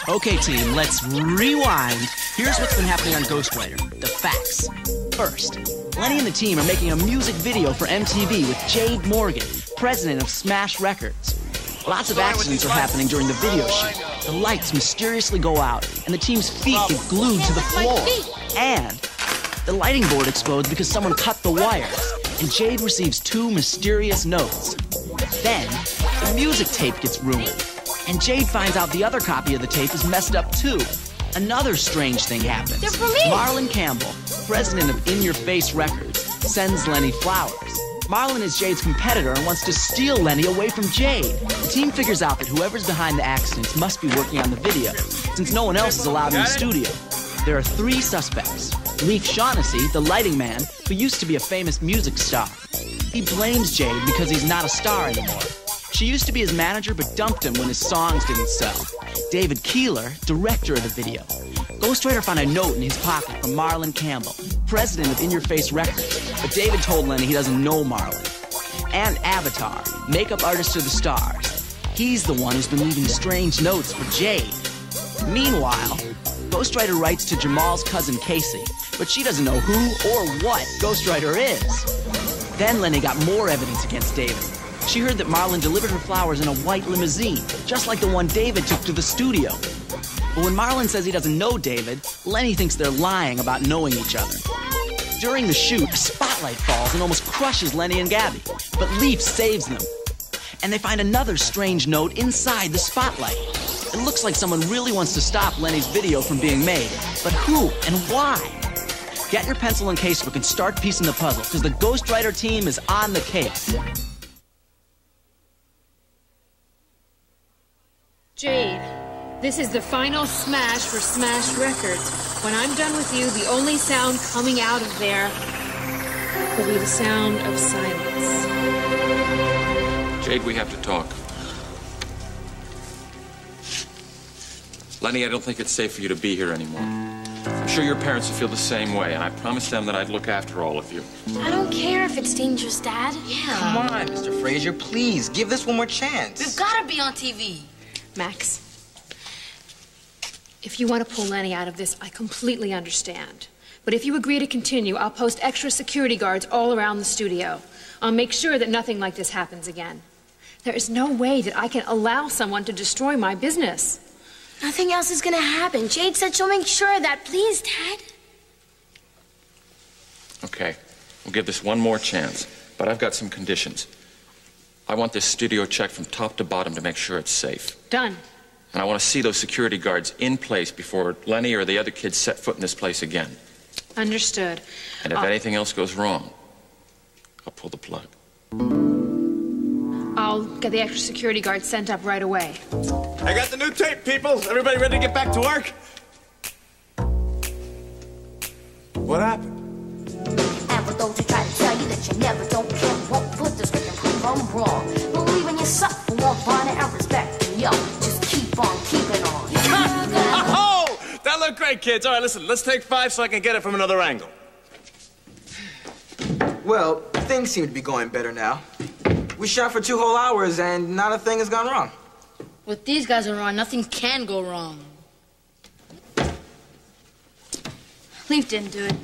Okay, team, let's rewind. Here's what's been happening on Ghostwriter. The facts. First, Lenny and the team are making a music video for MTV with Jade Morgan, president of Smash Records. Lots of accidents are happening during the video shoot. The lights mysteriously go out, and the team's feet get glued to the floor. And the lighting board explodes because someone cut the wires, and Jade receives 2 mysterious notes. Then, the music tape gets ruined, and Jade finds out the other copy of the tape is messed up too. Another strange thing happens. They're for me. Marlon Campbell, president of In Your Face Records, sends Lenny flowers. Marlon is Jade's competitor and wants to steal Lenny away from Jade. The team figures out that whoever's behind the accidents must be working on the video, since no one else is allowed in the studio. There are 3 suspects. Leif Shaughnessy, the lighting man, who used to be a famous music star. He blames Jade because he's not a star anymore. She used to be his manager but dumped him when his songs didn't sell. David Keeler, director of the video. Ghostwriter found a note in his pocket from Marlon Campbell, president of In Your Face Records, but David told Lenny he doesn't know Marlon. And Avatar, makeup artist to the stars. He's the one who's been leaving strange notes for Jade. Meanwhile, Ghostwriter writes to Jamal's cousin Casey, but she doesn't know who or what Ghostwriter is. Then Lenny got more evidence against David. She heard that Marlon delivered her flowers in a white limousine, just like the one David took to the studio. But when Marlon says he doesn't know David, Lenny thinks they're lying about knowing each other. During the shoot, a spotlight falls and almost crushes Lenny and Gabby, but Leif saves them. And they find another strange note inside the spotlight. It looks like someone really wants to stop Lenny's video from being made, but who and why? Get your pencil and casebook and start piecing the puzzle, because the Ghostwriter team is on the case. Jade, this is the final smash for Smash Records. When I'm done with you, the only sound coming out of there will be the sound of silence. Jade, we have to talk. Lenny, I don't think it's safe for you to be here anymore. I'm sure your parents will feel the same way, and I promised them that I'd look after all of you. I don't care if it's dangerous, Dad. Yeah. Come on, Mr. Frazier, please, give this one more chance. We've got to be on TV. Max, if you want to pull Lenny out of this, I completely understand. But if you agree to continue, I'll post extra security guards all around the studio. I'll make sure that nothing like this happens again. There is no way that I can allow someone to destroy my business. Nothing else is going to happen. Jade said she'll make sure of that. Please, Dad. Okay, we'll give this one more chance, but I've got some conditions. I want this studio checked from top to bottom to make sure it's safe. Done. And I want to see those security guards in place before Lenny or the other kids set foot in this place again. Understood. And if anything else goes wrong, I'll pull the plug. I'll get the extra security guards sent up right away. I got the new tape, people. Everybody ready to get back to work? What happened? And for those who try to tell you that you never don't care, won't put this way and prove I'm wrong. Believe in yourself and want honor and respect. And yo, just keep on keeping on. Oh, that looked great, kids. All right, listen, let's take 5 so I can get it from another angle. Well, things seem to be going better now. We shot for 2 whole hours and not a thing has gone wrong. With these guys around, nothing can go wrong. Leif didn't do it.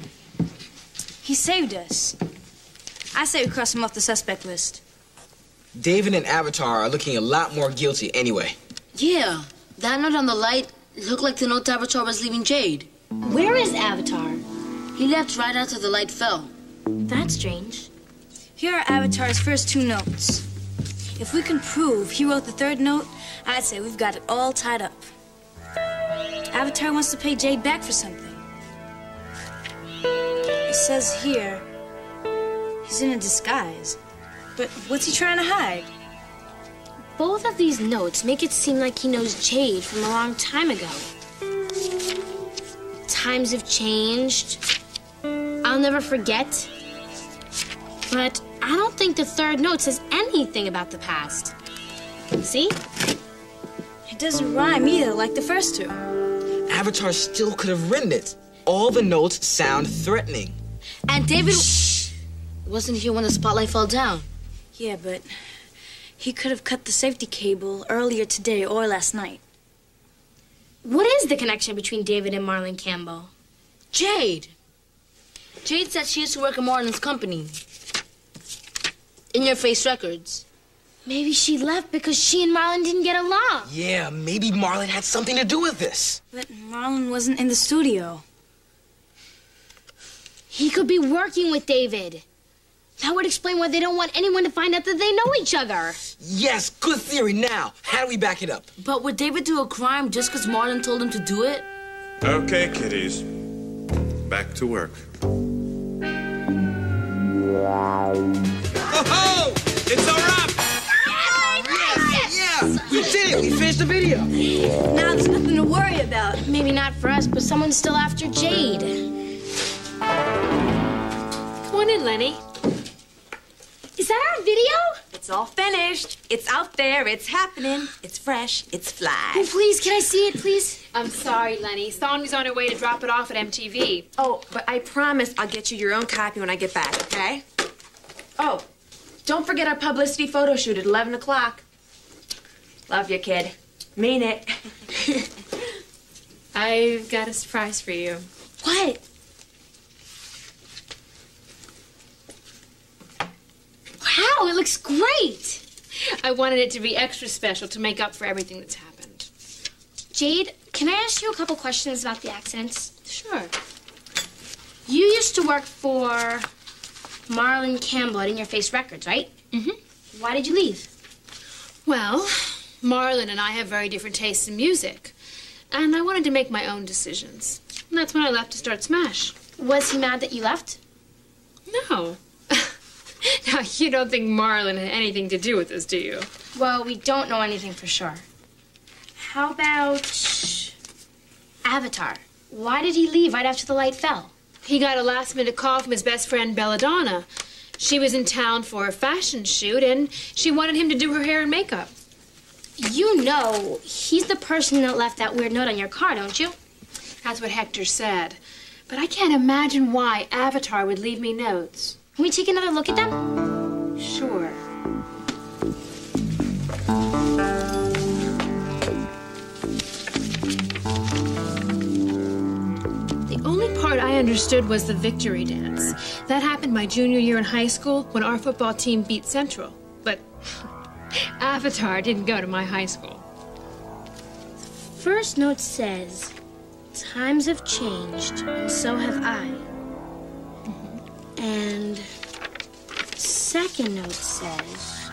He saved us. I say we cross him off the suspect list. David and Avatar are looking a lot more guilty anyway. Yeah, that note on the light looked like the note Avatar was leaving Jade. Where is Avatar? He left right after the light fell. That's strange. Here are Avatar's first 2 notes. If we can prove he wrote the 3rd note, I'd say we've got it all tied up. Avatar wants to pay Jade back for something. It says here he's in a disguise. But what's he trying to hide? Both of these notes make it seem like he knows Jade from a long time ago. Times have changed. I'll never forget. But I don't think the 3rd note says anything about the past. See? It doesn't rhyme either, like the first 2. Avatar still could have written it. All the notes sound threatening. And David wasn't here when the spotlight fell down. Yeah, but he could have cut the safety cable earlier today or last night. What is the connection between David and Marlon Campbell? Jade. Jade said she used to work at Marlon's company. In Your Face Records. Maybe she left because she and Marlon didn't get along. Yeah, maybe Marlon had something to do with this. But Marlon wasn't in the studio. He could be working with David. That would explain why they don't want anyone to find out that they know each other. Yes, good theory. Now, how do we back it up? But would David do a crime just because Marlon told him to do it? Okay, kiddies. Back to work. Oh-ho! It's a wrap! Yeah, we did it. We finished the video. Now there's nothing to worry about. Maybe not for us, but someone's still after Jade. Come on in, Lenny. Is that our video? It's all finished. It's out there. It's happening. It's fresh. It's fly. Oh, please, can I see it, please? I'm sorry, Lenny. Sonya's on her way to drop it off at MTV. Oh, but I promise I'll get you your own copy when I get back, okay? Oh, don't forget our publicity photo shoot at 11 o'clock. Love you, kid. Mean it. I've got a surprise for you. What? Wow, it looks great. I wanted it to be extra special to make up for everything that's happened. Jade, can I ask you a couple questions about the accidents? Sure. You used to work for Marlon Campbell at In Your Face Records, right? Mm-hmm. Why did you leave? Well, Marlon and I have very different tastes in music. And I wanted to make my own decisions. And that's when I left to start Smash. Was he mad that you left? No. Now, you don't think Marlon had anything to do with this, do you? Well, we don't know anything for sure. How about Avatar? Why did he leave right after the light fell? He got a last-minute call from his best friend, Belladonna. She was in town for a fashion shoot, and she wanted him to do her hair and makeup. You know, he's the person that left that weird note on your car, don't you? That's what Hector said. But I can't imagine why Avatar would leave me notes. Can we take another look at them? Sure. The only part I understood was the victory dance. That happened my junior year in high school when our football team beat Central. But Avatar didn't go to my high school. First note says, times have changed, and so have I. And second note says,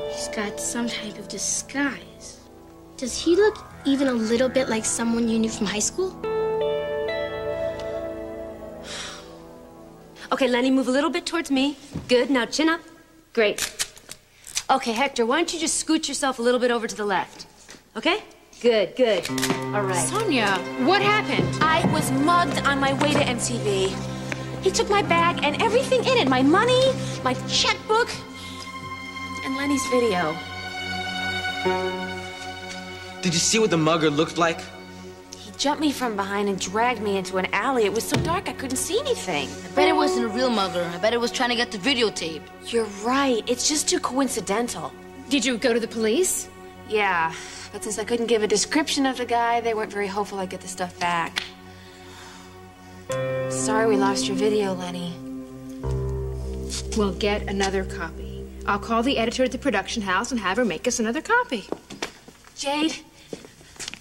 he's got some type of disguise. Does he look even a little bit like someone you knew from high school? Okay, Lenny, move a little bit towards me. Good. Now chin up. Great. Okay, Hector, why don't you just scoot yourself a little bit over to the left? Okay? Good, good. All right. Sonia, what happened? I was mugged on my way to MTV. He took my bag and everything in it. My money, my checkbook, and Lenny's video. Did you see what the mugger looked like? He jumped me from behind and dragged me into an alley. It was so dark I couldn't see anything. I bet it wasn't a real mugger. I bet it was trying to get the videotape. You're right. It's just too coincidental. Did you go to the police? Yeah, but since I couldn't give a description of the guy, they weren't very hopeful I'd get the stuff back. Sorry we lost your video, Lenny. We'll get another copy. I'll call the editor at the production house and have her make us another copy. Jade,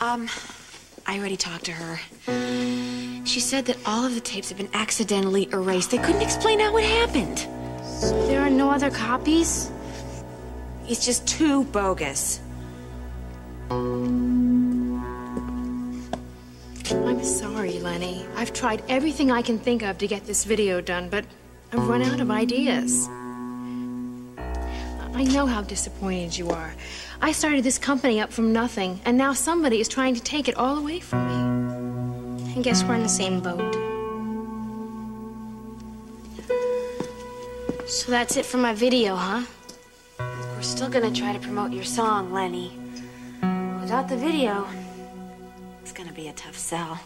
I already talked to her. She said that all of the tapes have been accidentally erased. They couldn't explain how it happened. So there are no other copies? It's just too bogus. I'm sorry, Lenny. I've tried everything I can think of to get this video done, but I've run out of ideas. I know how disappointed you are. I started this company up from nothing, and now somebody is trying to take it all away from me. I guess we're in the same boat. So that's it for my video, huh? We're still gonna try to promote your song, Lenny. Without the video, it's gonna be a tough sell.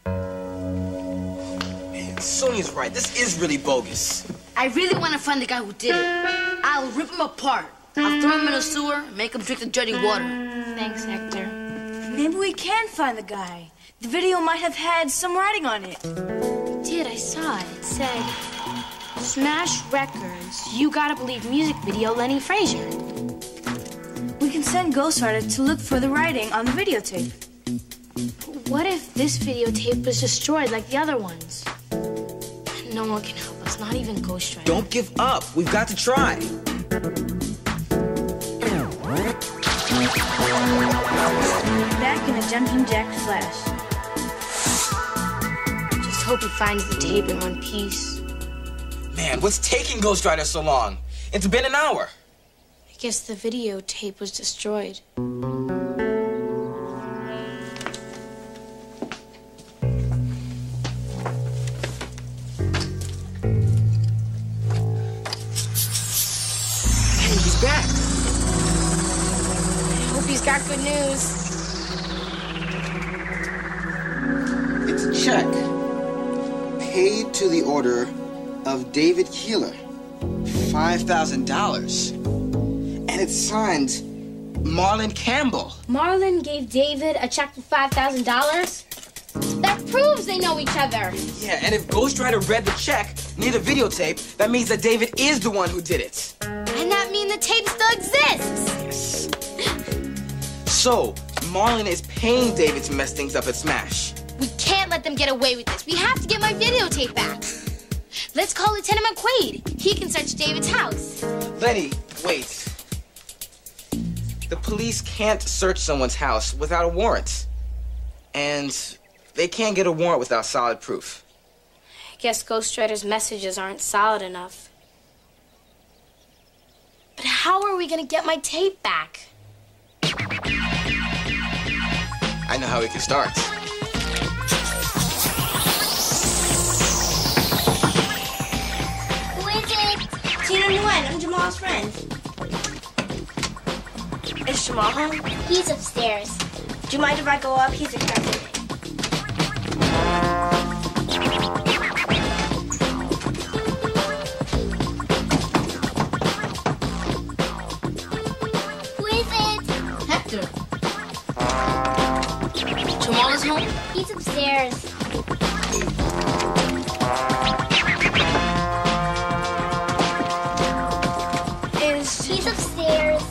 Man, Sonia's right. This is really bogus. I really want to find the guy who did it. I'll rip him apart. I'll throw him in a sewer and make him drink the dirty water. Thanks, Hector. Maybe we can find the guy. The video might have had some writing on it. It did, I saw it. It said, Smash Records, You Gotta Believe music video, Lenny Frazier. We can send Ghostwriter to look for the writing on the videotape. But what if this videotape was destroyed like the other ones? No one can help us, not even Ghostwriter. Don't give up. We've got to try. Back in a jumping jack flash. Just hope he finds the tape in one piece. Man, what's taking Ghostwriter so long? It's been an hour. I guess the videotape was destroyed. Hey, he's back. I hope he's got good news. It's a check paid to the order of David Keeler. $5,000. And it's signed Marlon Campbell. Marlon gave David a check for $5,000? That proves they know each other. Yeah, and if Ghostwriter read the check near the videotape, that means that David is the one who did it. And that means the tape still exists. So, Marlon is paying David to mess things up at Smash. We can't let them get away with this. We have to get my videotape back. Let's call Lieutenant McQuaid. He can search David's house. Lenny, wait. The police can't search someone's house without a warrant. And they can't get a warrant without solid proof. I guess Ghostwriter's messages aren't solid enough. But how are we gonna get my tape back? I know how we can start. Tina Nguyen, I'm Jamal's friend. Is Jamal home? He's upstairs. Do you mind if I go up? He's expecting me. Who is it? Hector. Jamal is home? He's upstairs. He's upstairs.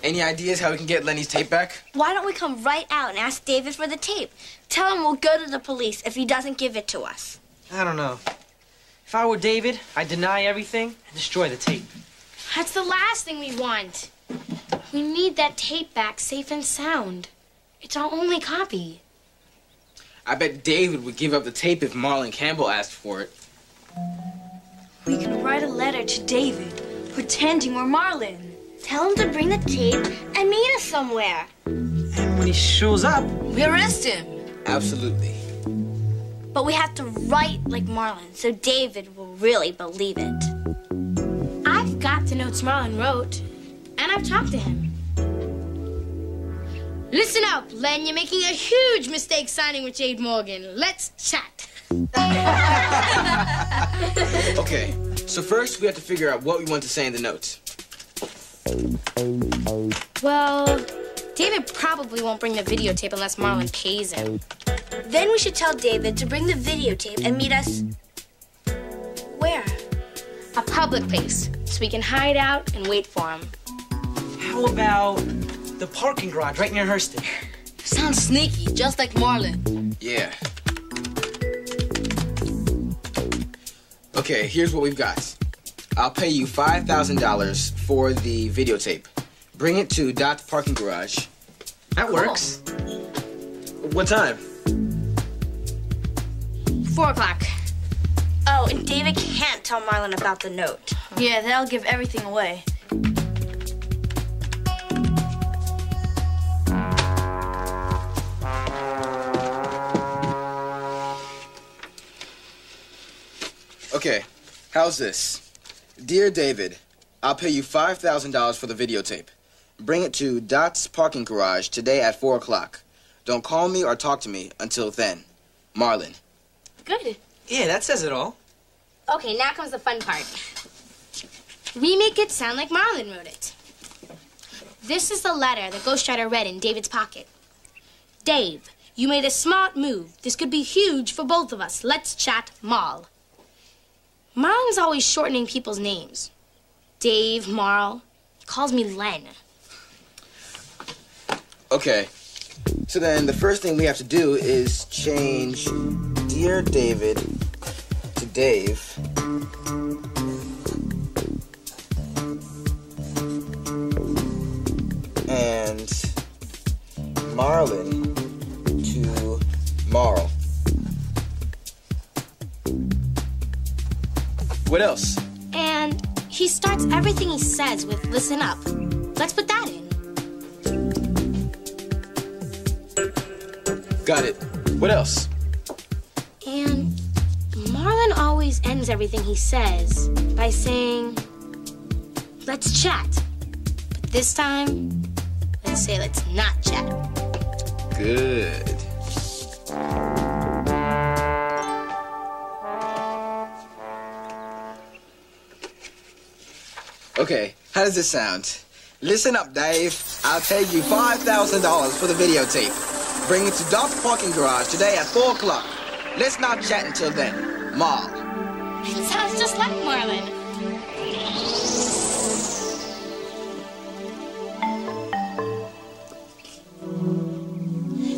Any ideas how we can get Lenny's tape back? Why don't we come right out and ask David for the tape? Tell him we'll go to the police if he doesn't give it to us. I don't know. If I were David, I'd deny everything and destroy the tape. That's the last thing we want. We need that tape back safe and sound. It's our only copy. I bet David would give up the tape if Marlon Campbell asked for it. We can write a letter to David, pretending we're Marlon. Tell him to bring the tape and meet us somewhere. And when he shows up, we arrest him. Absolutely. But we have to write like Marlon, so David will really believe it. I've got the notes Marlon wrote, and I've talked to him. Listen up, Len. You're making a huge mistake signing with Jade Morgan. Let's chat. Okay, so first we have to figure out what we want to say in the notes. Well, David probably won't bring the videotape unless Marlon pays him. Then we should tell David to bring the videotape and meet us... where? A public place, so we can hide out and wait for him. how about the parking garage right near Hurston? Sounds sneaky, just like Marlon. Yeah. Okay, here's what we've got. I'll pay you $5,000 for the videotape. Bring it to Dot's parking garage. That works. What time? 4 o'clock. Oh, and David can't tell Marlon about the note. Yeah, that'll give everything away. Okay, how's this? Dear David, I'll pay you $5,000 for the videotape. Bring it to Dot's parking garage today at 4 o'clock. Don't call me or talk to me until then. Marlon. Good. Yeah, that says it all. Okay, now comes the fun part. We make it sound like Marlon wrote it. This is the letter that Ghostwriter read in David's pocket. Dave, you made a smart move. This could be huge for both of us. Let's chat, Marl. Marlon's always shortening people's names. Dave, Marl. He calls me Len. Okay. So then the first thing we have to do is change Dear David to Dave. And Marlon to Marl. What else? And he starts everything he says with listen up. Let's put that in. Got it. What else? And Marlon always ends everything he says by saying, let's chat. But this time, let's say let's not chat. Good. Okay, how does this sound? Listen up, Dave. I'll pay you $5,000 for the videotape. Bring it to Doc's parking garage today at 4 o'clock. Let's not chat until then. Marl. It sounds just like Marlon.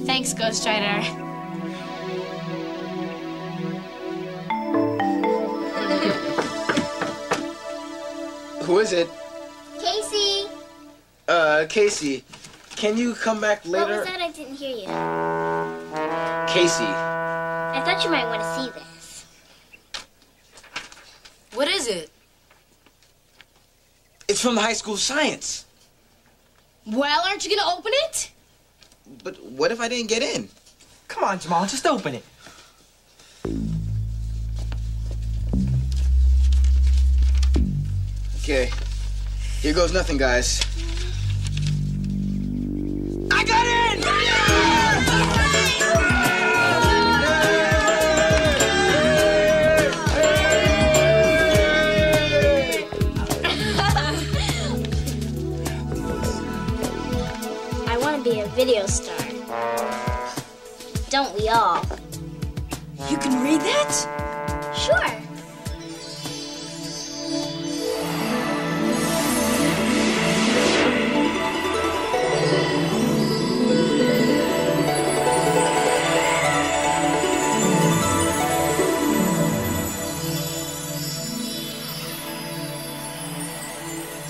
Thanks, Ghostwriter. Who is it? Casey! Casey, can you come back later? What was that? I didn't hear you. Casey. I thought you might want to see this. What is it? It's from the high school science. Well, aren't you gonna open it? But what if I didn't get in? Come on, Jamal, just open it. Okay. Here goes nothing, guys. I got in! I want to be a video star. Don't we all? You can read that? Sure.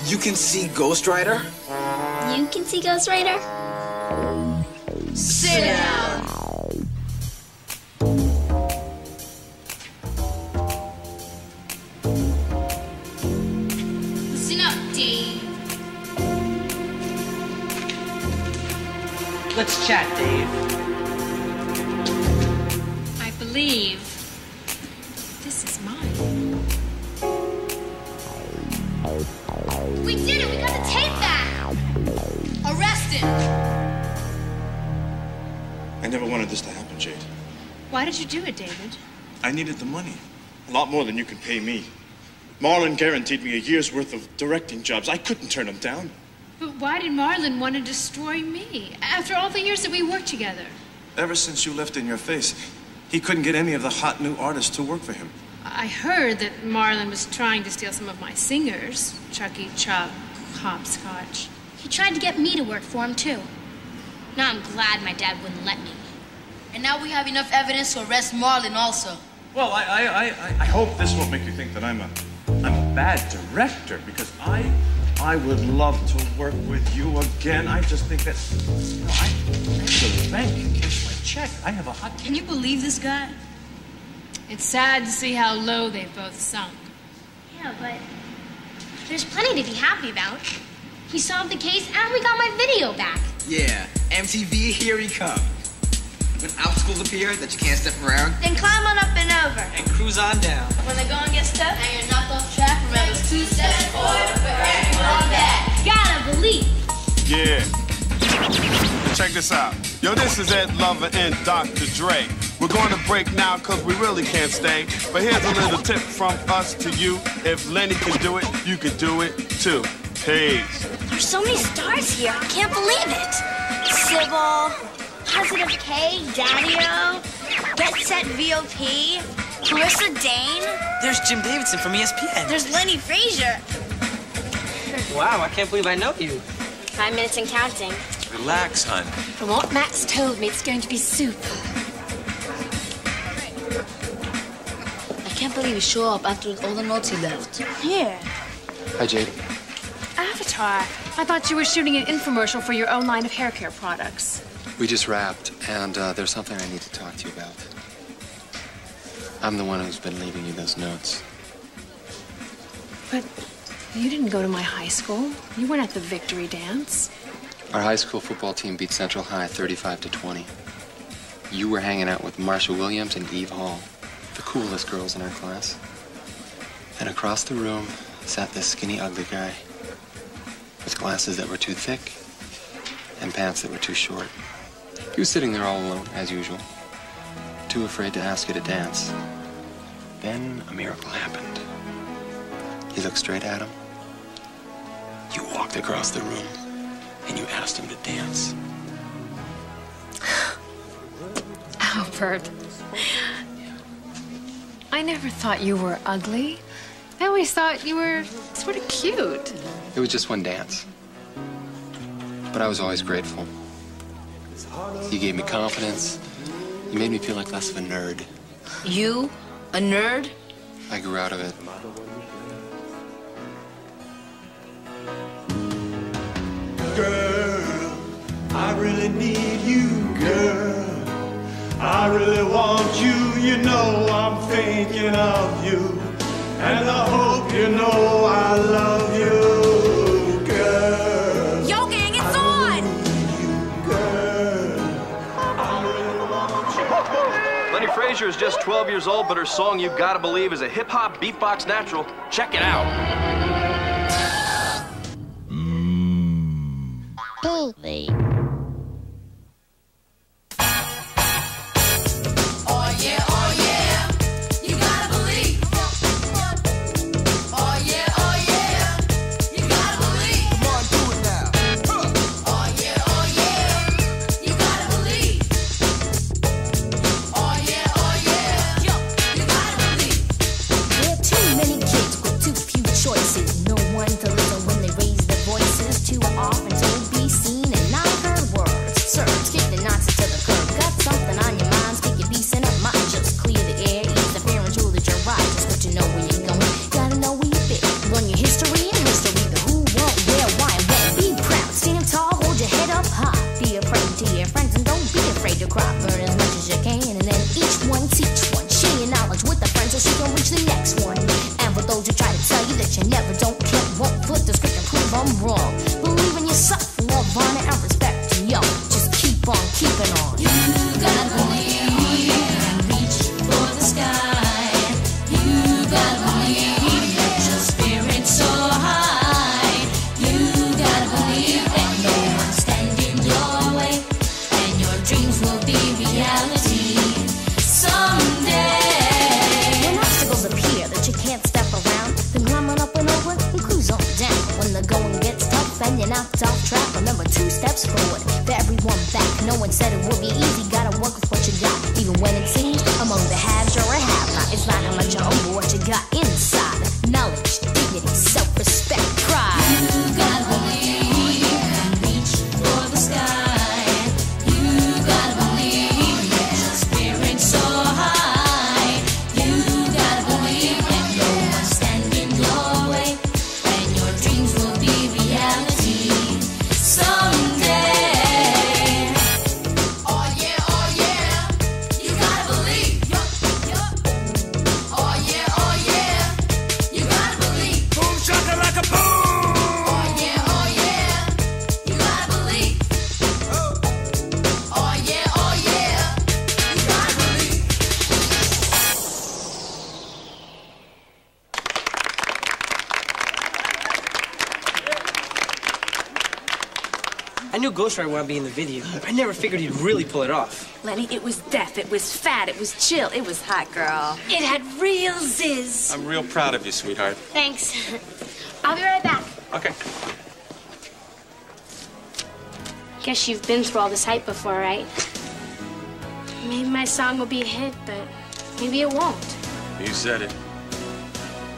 You can see Ghostwriter? You can see Ghostwriter? Sit down. Listen up, Dave. Let's chat, Dave. I believe this is mine. We did it! We got the tape back! Arrest him! I never wanted this to happen, Jade. Why did you do it, David? I needed the money. A lot more than you can pay me. Marlon guaranteed me a year's worth of directing jobs. I couldn't turn them down. But why did Marlon want to destroy me? After all the years that we worked together. Ever since you left In Your Face, he couldn't get any of the hot new artists to work for him. I heard that Marlon was trying to steal some of my singers. Chucky, Chuck, Hopscotch. He tried to get me to work for him, too. Now I'm glad my dad wouldn't let me. And now we have enough evidence to arrest Marlon also. Well, I hope this won't make you think that I'm a bad director, because I would love to work with you again. I just think that, you know, I go to the bank and cash my check. I have a hot... Can you believe this guy? It's sad to see how low they've both sunk. Yeah, but there's plenty to be happy about. He solved the case and we got my video back. Yeah, MTV, here he comes. When obstacles appear that you can't step around, Then climb on up and over. And cruise on down. When the going gets tough and you're knocked off track, remember 2 steps forward for everyone back. Gotta believe. Yeah. Check this out. Yo, this is Ed Lover and Dr. Dre. We're going to break now because we really can't stay. But here's a little tip from us to you. If Lenny can do it, you can do it too. Peace. There's so many stars here. I can't believe it. Sybil, Positive K, Daddy-O, Get Set VOP, Clarissa Dane. There's Jim Davidson from ESPN. There's Lenny Frazier. Wow, I can't believe I know you. 5 minutes and counting. Relax, hon. From what Max told me, it's going to be super. I can't believe you show up after all the notes he left. Here. Hi, Jade. Avatar, I thought you were shooting an infomercial for your own line of hair care products. We just wrapped, and there's something I need to talk to you about. I'm the one who's been leaving you those notes. But you didn't go to my high school. You weren't at the victory dance. Our high school football team beat Central High 35-20. You were hanging out with Marsha Williams and Eve Hall, the coolest girls in our class. And across the room sat this skinny, ugly guy with glasses that were too thick and pants that were too short. He was sitting there all alone, as usual, too afraid to ask you to dance. Then a miracle happened. You looked straight at him. You walked across the room, and you asked him to dance. Albert, I never thought you were ugly. I always thought you were sort of cute. It was just one dance. But I was always grateful. You gave me confidence. You made me feel like less of a nerd. You? A nerd? I grew out of it. Girl, I really need you, girl. I really want you, you know I'm thinking of you. And I hope you know I love you, girl. Yo, gang, it's on! Lenny Frazier is just 12 years old, but her song You Gotta Believe is a hip-hop beatbox natural. Check it out. Baby. Oh yeah, I knew Ghostwriter wanted to be in the video. I never figured he'd really pull it off. Lenny, it was deaf, it was fat, it was chill, it was hot, girl. It had real zizz. I'm real proud of you, sweetheart. Thanks. I'll be right back. Okay. Guess you've been through all this hype before, right? Maybe my song will be a hit, but maybe it won't. You said it.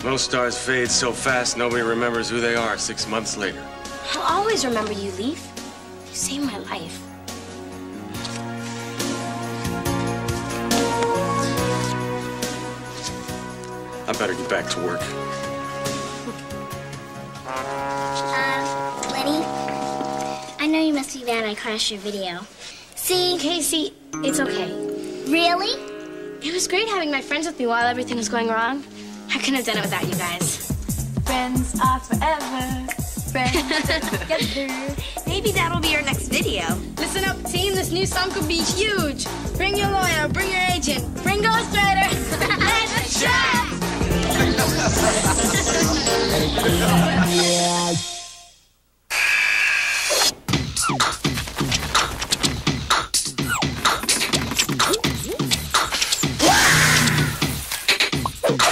Most stars fade so fast, nobody remembers who they are 6 months later. I'll always remember you, Leaf. You saved my life. I better get back to work. Lenny, I know you must be mad I crashed your video. See, Casey, it's okay. Really? It was great having my friends with me while everything was going wrong. I couldn't have done it without you guys. Friends are forever. Friends together. Maybe that'll be our next video. Listen up, team. This new song could be huge. Bring your lawyer, bring your agent, bring Ghostwriter. Let's chat!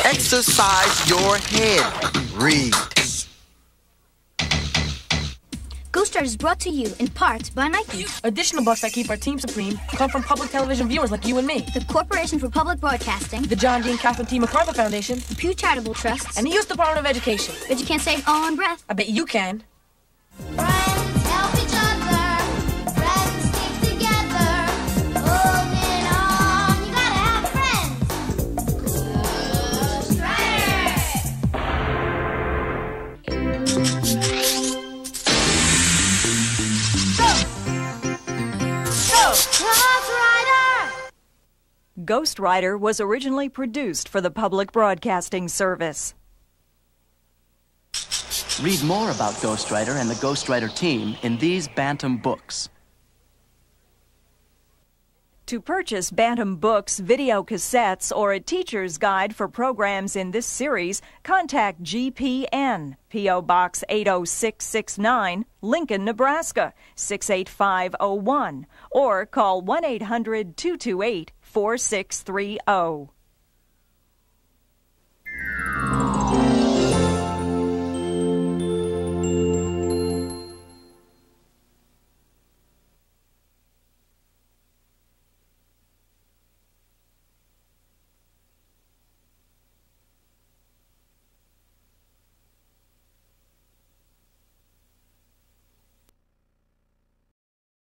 Exercise your head. Read. Ghostwriter is brought to you in part by Nike. Additional bucks that keep our team supreme come from public television viewers like you and me. The Corporation for Public Broadcasting. The John D. and Catherine T. MacArthur Foundation. The Pew Charitable Trust. And the U.S. Department of Education. Bet you can't say it all in breath. I bet you can. Help each other. Friends stick together. Holding on. You gotta have friends. Ghostwriter was originally produced for the Public Broadcasting Service. Read more about Ghostwriter and the Ghostwriter team in these Bantam books. To purchase Bantam books, video cassettes, or a teacher's guide for programs in this series, contact GPN, P.O. Box 80669, Lincoln, Nebraska, 68501, or call 1-800-228-4630.